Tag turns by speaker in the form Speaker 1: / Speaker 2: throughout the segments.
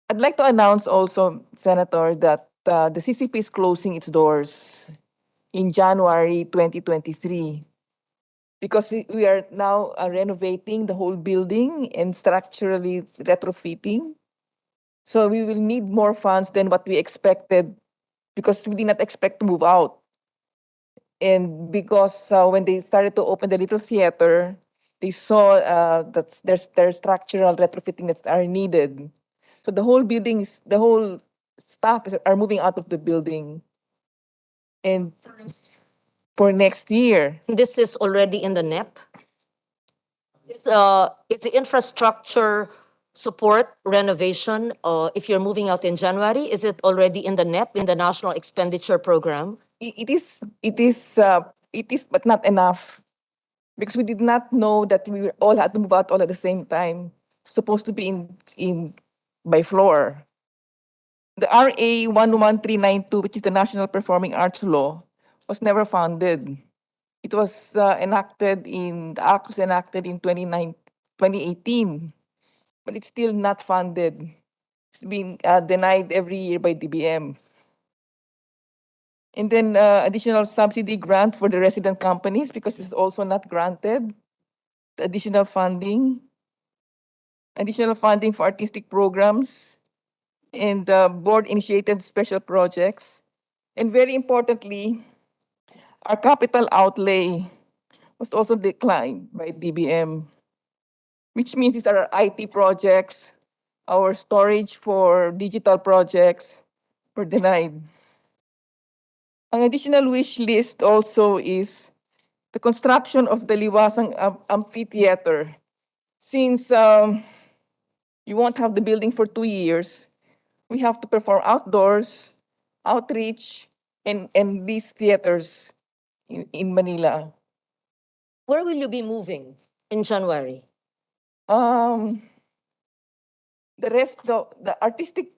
Speaker 1: I'd like to announce also, Senator, that the CCP is closing its doors in January 2023 because we are now renovating the whole building and structurally retrofitting. So we will need more funds than what we expected because we did not expect to move out. And because when they started to open the little theater, they saw that there's structural retrofitting that are needed. So the whole are moving out of the building. And for next year,
Speaker 2: This is already in the NEP. It's the infrastructure support renovation. If you're moving out in January, is it already in the NEP, in the National Expenditure Program?
Speaker 1: it is, but not enough because we did not know that we all had to move out all at the same time. Supposed to be in by floor. The RA 11392, which is the National Performing Arts Law, was never funded. It was the act was enacted in 2018, but it's still not funded. It's been denied every year by DBM. And then additional subsidy grant for the resident companies because it's also not granted. The additional funding for artistic programs, and board-initiated special projects. And very importantly, our capital outlay was also declined by DBM, which means these are our IT projects, our storage for digital projects were denied. An additional wish list also is the construction of the Liwasang Amphitheater. Since you won't have the building for 2 years, we have to perform outdoors, outreach, and these theaters in Manila.
Speaker 2: Where will you be moving in January?
Speaker 1: Um, the artistic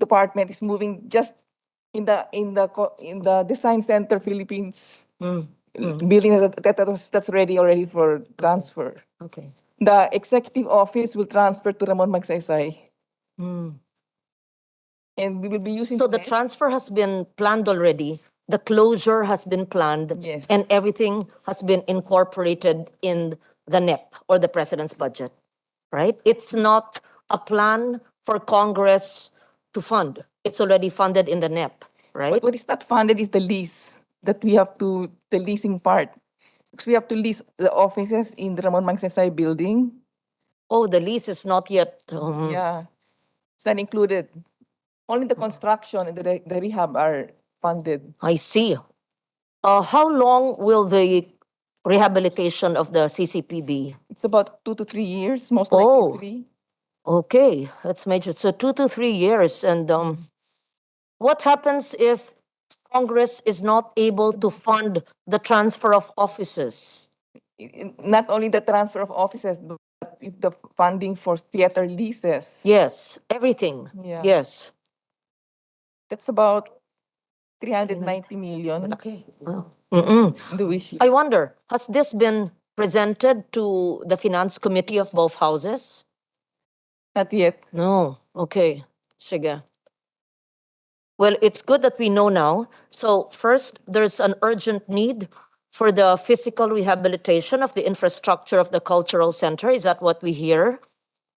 Speaker 1: department is moving just in the Design Center Philippines building that's ready already for transfer.
Speaker 2: Okay.
Speaker 1: The executive office will transfer to Ramon Magsaysay, and we will be using
Speaker 2: So the transfer has been planned already. The closure has been planned.
Speaker 1: Yes.
Speaker 2: And everything has been incorporated in the NEP or the president's budget, right? It's not a plan for Congress to fund. It's already funded in the NEP, right?
Speaker 1: But what is not funded is the lease the leasing part. Because we have to lease the offices in the Ramon Magsaysay building.
Speaker 2: Oh, the lease is not yet.
Speaker 1: Yeah. It's not included. Only the construction and the rehab are funded.
Speaker 2: I see. How long will the rehabilitation of the CCP be?
Speaker 1: It's about 2 to 3 years, most
Speaker 2: Oh.
Speaker 1: likely 3.
Speaker 2: Okay, that's major. So 2 to 3 years. And what happens if Congress is not able to fund the transfer of offices?
Speaker 1: Not only the transfer of offices, but if the funding for theater leases.
Speaker 2: Yes, everything.
Speaker 1: Yeah.
Speaker 2: Yes.
Speaker 1: That's about 390 million.
Speaker 2: Okay. Wow. Mm-mm.
Speaker 1: The wish list.
Speaker 2: I wonder, has this been presented to the Finance Committee of both houses?
Speaker 1: Not yet.
Speaker 2: No. Okay. Sige. Well, it's good that we know now. So first, there's an urgent need for the physical rehabilitation of the infrastructure of the cultural center. Is that what we hear?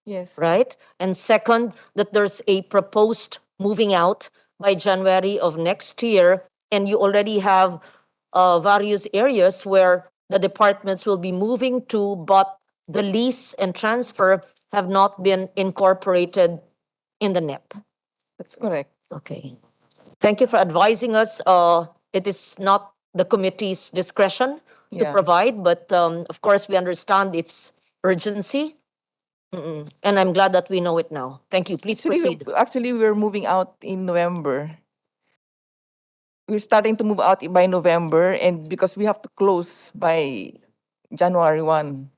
Speaker 1: Yes.
Speaker 2: Right? And second, that there's a proposed moving out by January of next year, and you already have various areas where the departments will be moving to, but the lease and transfer have not been incorporated in the NEP.
Speaker 1: That's correct.
Speaker 2: Okay. Thank you for advising us. It is not the committee's discretion to
Speaker 1: Yeah.
Speaker 2: provide, but of course we understand its urgency. And I'm glad that we know it now. Thank you. Please proceed.
Speaker 1: Actually, we're moving out in November. We're starting to move out by November, and because we have to close by January 1.